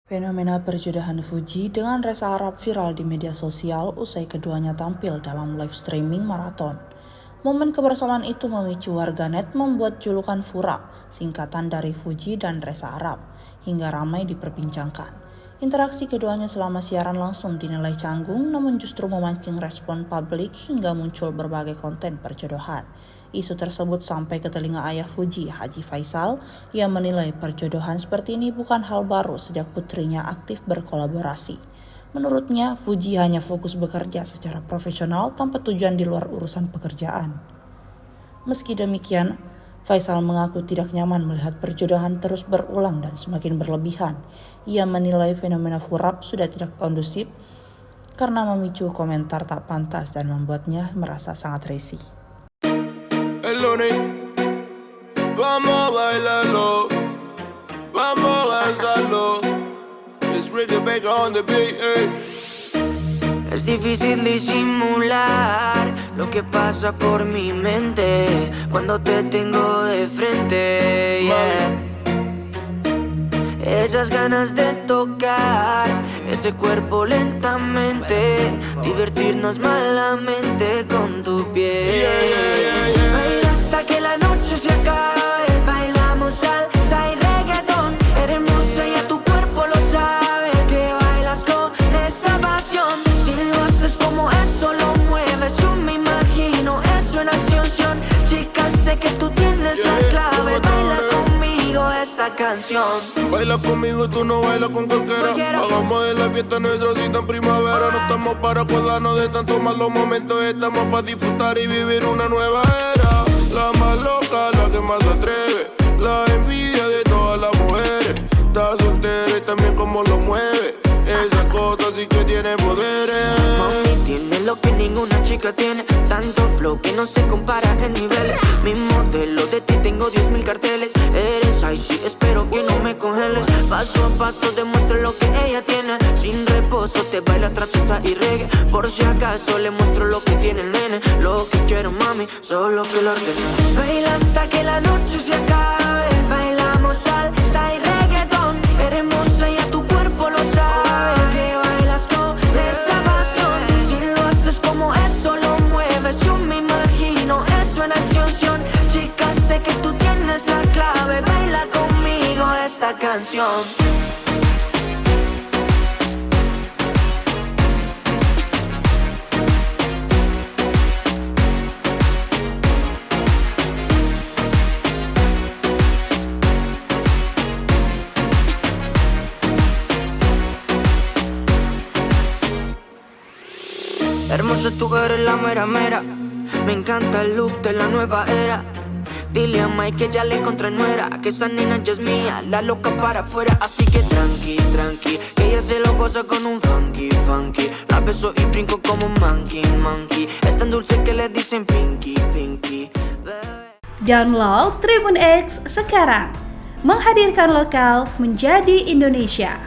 Fenomena perjodohan Fuji dengan Reza Arab viral di media sosial usai keduanya tampil dalam live streaming maraton. Momen kebersamaan itu memicu warganet membuat julukan Fura, singkatan dari Fuji dan Reza Arab, hingga ramai diperbincangkan. Interaksi keduanya selama siaran langsung dinilai canggung, namun justru memancing respon publik hingga muncul berbagai konten perjodohan. Isu tersebut sampai ke telinga ayah Fuji, Haji Faisal, yang menilai perjodohan seperti ini bukan hal baru sejak putrinya aktif berkolaborasi. Menurutnya, Fuji hanya fokus bekerja secara profesional tanpa tujuan di luar urusan pekerjaan. Meski demikian, Faisal mengaku tidak nyaman melihat perjodohan terus berulang dan semakin berlebihan. Ia menilai fenomena furap sudah tidak kondusif karena memicu komentar tak pantas dan membuatnya merasa sangat risih. El lunes, vamos a bailarlo, vamos a danzarlo. It's Ricky Baker on the beat, Es difícil disimular lo que pasa por mi mente cuando te tengo de frente, yeah. Esas ganas de tocar ese cuerpo lentamente, divertirnos malamente con tu piel. Baila hasta que la noche se acabe, bailamos salsa y reggaetón. Eres hermosa y a tu cuerpo lo sabe, que bailas con esa pasión. Si lo haces como eso lo mueves, yo me imagino eso en acción. Chica, sé que tú tienes la clave, baila conmigo esta canción. Baila conmigo, tú no bailas con cualquiera. Hagamos de la fiesta nuestra cita en primavera. No estamos para acordarnos de tantos malos momentos, estamos para disfrutar y vivir una nueva era. La más loca, la que más se atreve, la envidia de todas las mujeres. Está soltera y también como lo mueve, esa cosa sí que tiene poderes. Mami, tiene lo que ninguna chica tiene, tanto flow que no se compara en niveles. Mi modelo de ti tengo 10.000 carteles. Eres icy, espero que no me congeles. Paso a paso demuestra lo que ella tiene. Sin reposo te baila trapeza y reggae. Por si acaso le muestro lo que tiene el nene. Lo que quiero, mami, solo que lo ordene. Baila hasta que la noche se acabe, bailamos salsa y reggaetón. Eres hermosa y a tu cuerpo lo sabe, que bailas con esa pasión. Si lo haces como eso lo mueves, yo me imagino eso en acción. Chica, sé que tú tienes la clave, baila conmigo esta canción. Hermoso tu eres la mera mera. Me encanta el look de la nueva era. Dile a Mike que ya le encontré nuera, que esa nena ya es mía, la loca para afuera. Así que tranqui, tranqui, que ella se lo goza con un funky, funky. La beso y brinco como un monkey, monkey. Es tan dulce que le dicen pinky, pinky. Download Tribun X sekarang, menghadirkan lokal menjadi Indonesia.